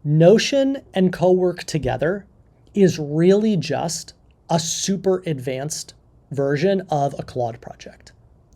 Notion and Cowork together is really just a super advanced version of a Claude project.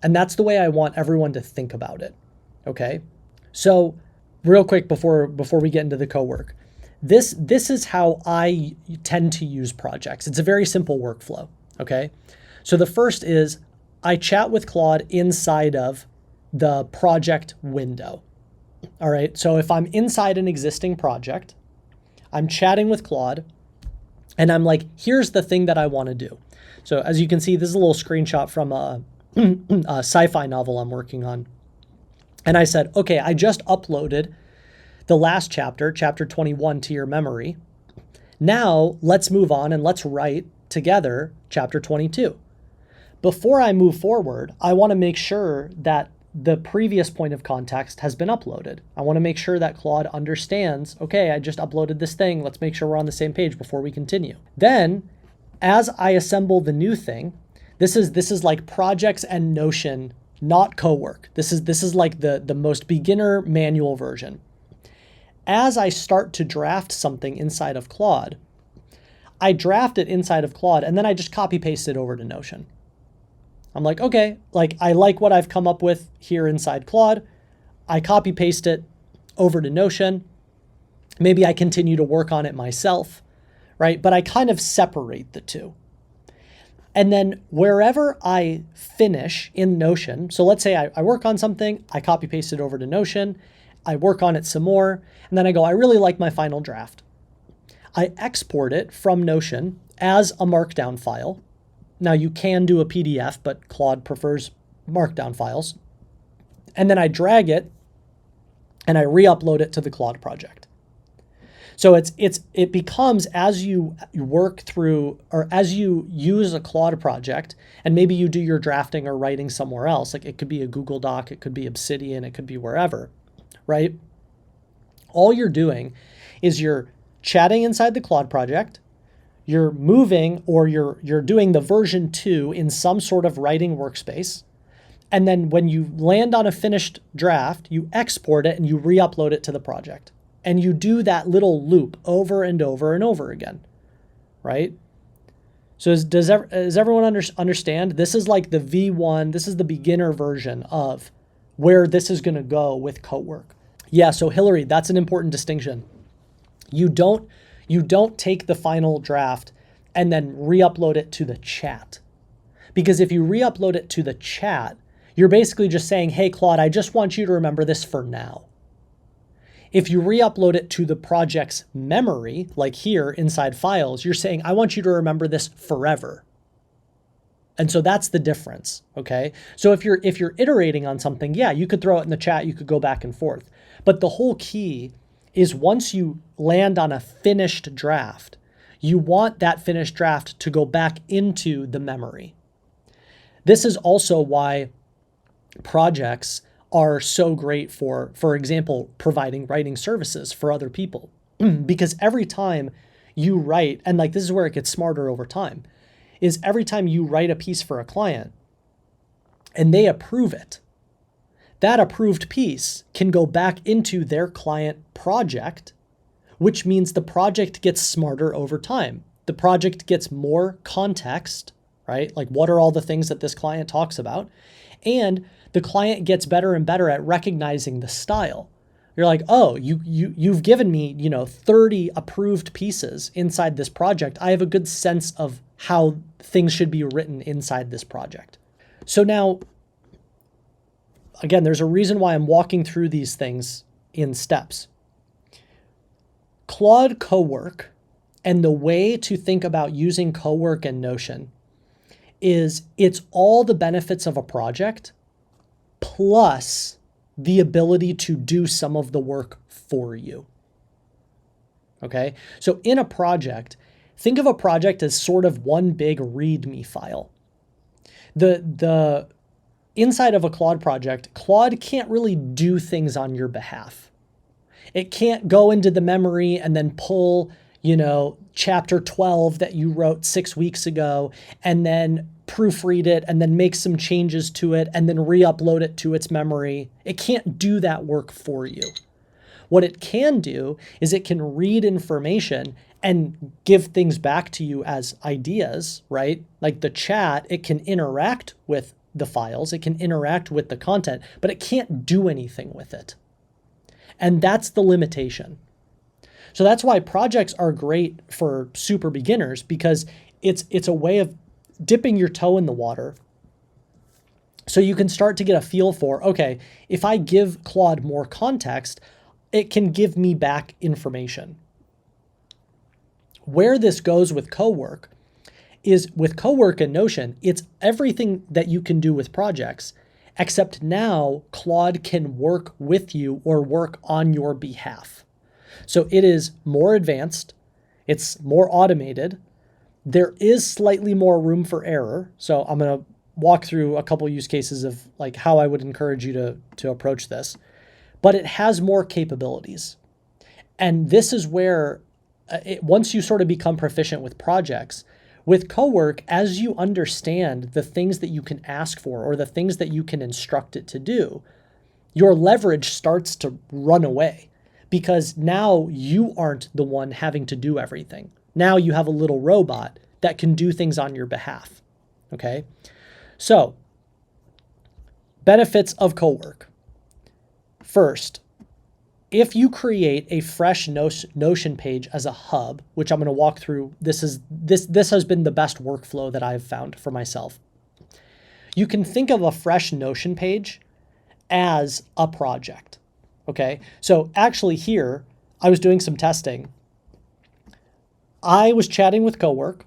And that's the way I want everyone to think about it. Okay. So real quick before we get into the Cowork, this is how I tend to use projects. It's a very simple workflow. Okay. So the first is I chat with Claude inside of the project window. All right. So if I'm inside an existing project, I'm chatting with Claude and I'm like, here's the thing that I want to do. So as you can see, this is a little screenshot from a sci-fi novel I'm working on. And I said, okay, I just uploaded the last chapter, chapter 21, to your memory. Now let's move on and let's write together chapter 22. Before I move forward, I want to make sure that the previous point of context has been uploaded. I want to make sure that Claude understands, okay, I just uploaded this thing. Let's make sure we're on the same page before we continue. Then, as I assemble the new thing, this is like projects and Notion, not Cowork. This is like the most beginner manual version. As I start to draft something inside of Claude, I draft it inside of Claude and then I just copy paste it over to Notion. I'm like, okay, like I like what I've come up with here inside Claude. I copy paste it over to Notion. Maybe I continue to work on it myself, right? But I kind of separate the two. And then wherever I finish in Notion, so let's say I work on something, I copy paste it over to Notion, I work on it some more, and then I go, I really like my final draft. I export it from Notion as a Markdown file. Now you can do a PDF, but Claude prefers Markdown files. And then I drag it and I re-upload it to the Claude project. So it becomes, as you work through, or as you use a Claude project, and maybe you do your drafting or writing somewhere else, like it could be a Google Doc, it could be Obsidian, it could be wherever, right? All you're doing is you're chatting inside the Claude project, you're moving, or you're doing the version 2 in some sort of writing workspace. And then when you land on a finished draft, you export it and you re-upload it to the project. And you do that little loop over and over and over again, right? So does everyone understand? This is like the V1, this is the beginner version of where this is going to go with Cowork. Yeah, so Hillary, that's an important distinction. You don't take the final draft and then re-upload it to the chat. Because if you re-upload it to the chat, you're basically just saying, hey, Claude, I just want you to remember this for now. If you re-upload it to the project's memory, like here inside files, you're saying, I want you to remember this forever. And so that's the difference, okay? So if you're iterating on something, yeah, you could throw it in the chat, you could go back and forth. But the whole key is once you land on a finished draft, you want that finished draft to go back into the memory. This is also why projects are so great for example, providing writing services for other people. Because every time you write, and like this is where it gets smarter over time, is every time you write a piece for a client and they approve it, that approved piece can go back into their client project, which means the project gets smarter over time. The project gets more context, right? Like what are all the things that this client talks about? And the client gets better and better at recognizing the style. You're like, oh, you've given me, 30 approved pieces inside this project. I have a good sense of how things should be written inside this project. So now, again, there's a reason why I'm walking through these things in steps. Claude Cowork and the way to think about using Cowork and Notion is it's all the benefits of a project plus the ability to do some of the work for you. Okay? So in a project, think of a project as sort of one big README file. The inside of a Claude project, Claude can't really do things on your behalf. It can't go into the memory and then pull, chapter 12 that you wrote 6 weeks ago and then proofread it and then make some changes to it and then re-upload it to its memory. It can't do that work for you. What it can do is it can read information and give things back to you as ideas, right? Like the chat, it can interact with the files, it can interact with the content, but it can't do anything with it. And that's the limitation. So that's why projects are great for super beginners, because it's a way of dipping your toe in the water so you can start to get a feel for, okay, if I give Claude more context, it can give me back information. Where this goes with Cowork is with Cowork and Notion, it's everything that you can do with projects, except now Claude can work with you or work on your behalf. So it is more advanced, it's more automated, there is slightly more room for error. So I'm going to walk through a couple use cases of like how I would encourage you to approach this, but it has more capabilities. And this is where once you sort of become proficient with projects, with Cowork, as you understand the things that you can ask for or the things that you can instruct it to do, your leverage starts to run away because now you aren't the one having to do everything. Now you have a little robot that can do things on your behalf, okay? So, benefits of Cowork. First, if you create a fresh Notion page as a hub, which I'm going to walk through, this has been the best workflow that I've found for myself. You can think of a fresh Notion page as a project, okay? So actually here, I was doing some testing. I was chatting with Cowork,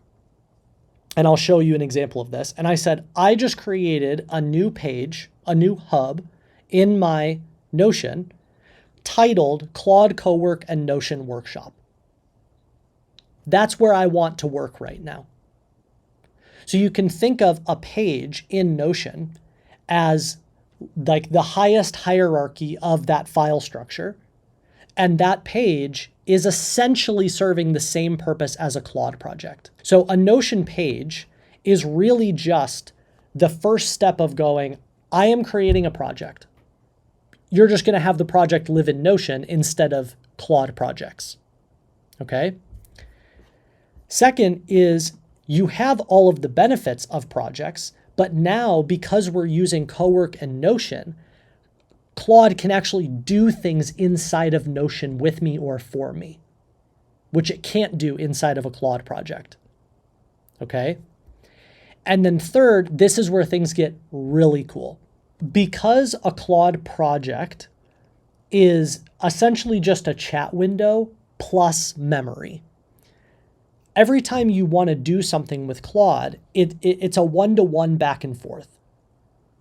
and I'll show you an example of this. And I said, I just created a new page, a new hub in my Notion titled Claude Cowork and Notion Workshop. That's where I want to work right now. So you can think of a page in Notion as like the highest hierarchy of that file structure. And that page is essentially serving the same purpose as a Claude project. So a Notion page is really just the first step of going, I am creating a project. You're just going to have the project live in Notion instead of Claude projects, okay? Second is you have all of the benefits of projects, but now because we're using Cowork and Notion, Claude can actually do things inside of Notion with me or for me, which it can't do inside of a Claude project, okay? And then third, this is where things get really cool. Because a Claude project is essentially just a chat window plus memory, every time you want to do something with Claude, it's a one-to-one back and forth,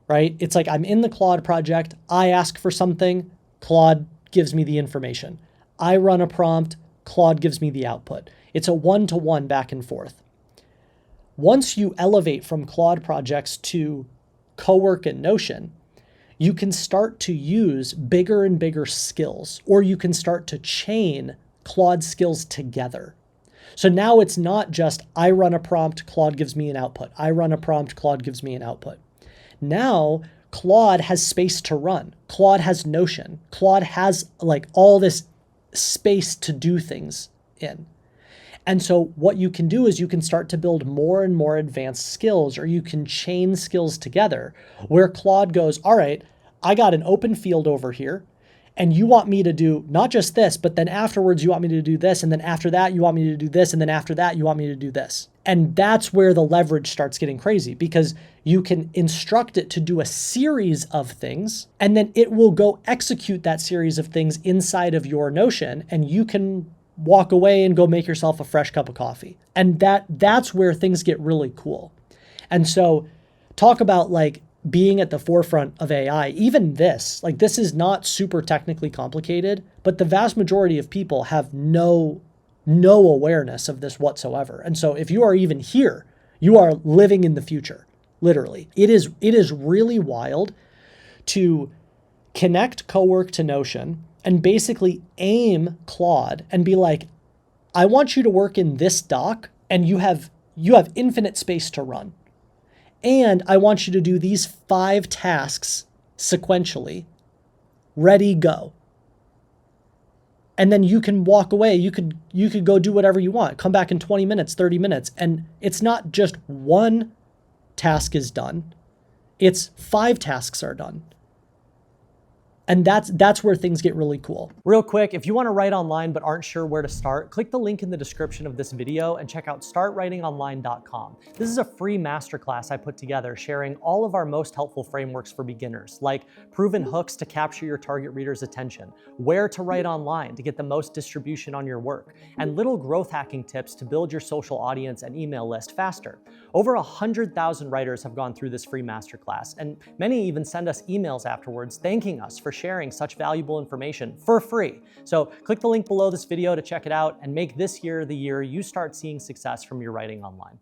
right? It's like I'm in the Claude project, I ask for something, Claude gives me the information. I run a prompt, Claude gives me the output. It's a one-to-one back and forth. Once you elevate from Claude projects to Cowork and Notion, you can start to use bigger and bigger skills, or you can start to chain Claude skills together. So now it's not just I run a prompt, Claude gives me an output. I run a prompt, Claude gives me an output. Now Claude has space to run. Claude has Notion. Claude has like all this space to do things in. And so what you can do is you can start to build more and more advanced skills, or you can chain skills together where Claude goes, all right, I got an open field over here and you want me to do not just this, but then afterwards you want me to do this. And then after that, you want me to do this. And then after that, you want me to do this. And that's where the leverage starts getting crazy because you can instruct it to do a series of things and then it will go execute that series of things inside of your Notion and you can walk away and go make yourself a fresh cup of coffee. And that's where things get really cool. And so talk about like being at the forefront of AI, even this is not super technically complicated, but the vast majority of people have no awareness of this whatsoever. And so if you are even here, you are living in the future, literally. It is really wild to connect Cowork to Notion and basically aim Claude and be like, I want you to work in this doc and you have infinite space to run. And I want you to do these 5 tasks sequentially. Ready, go. And then you can walk away. You could go do whatever you want. Come back in 20 minutes, 30 minutes. And it's not just one task is done. It's 5 tasks are done. And that's where things get really cool. Real quick, if you want to write online but aren't sure where to start, click the link in the description of this video and check out startwritingonline.com. This is a free masterclass I put together sharing all of our most helpful frameworks for beginners, like proven hooks to capture your target reader's attention, where to write online to get the most distribution on your work, and little growth hacking tips to build your social audience and email list faster. Over 100,000 writers have gone through this free masterclass, and many even send us emails afterwards thanking us for sharing such valuable information for free. So click the link below this video to check it out and make this year the year you start seeing success from your writing online.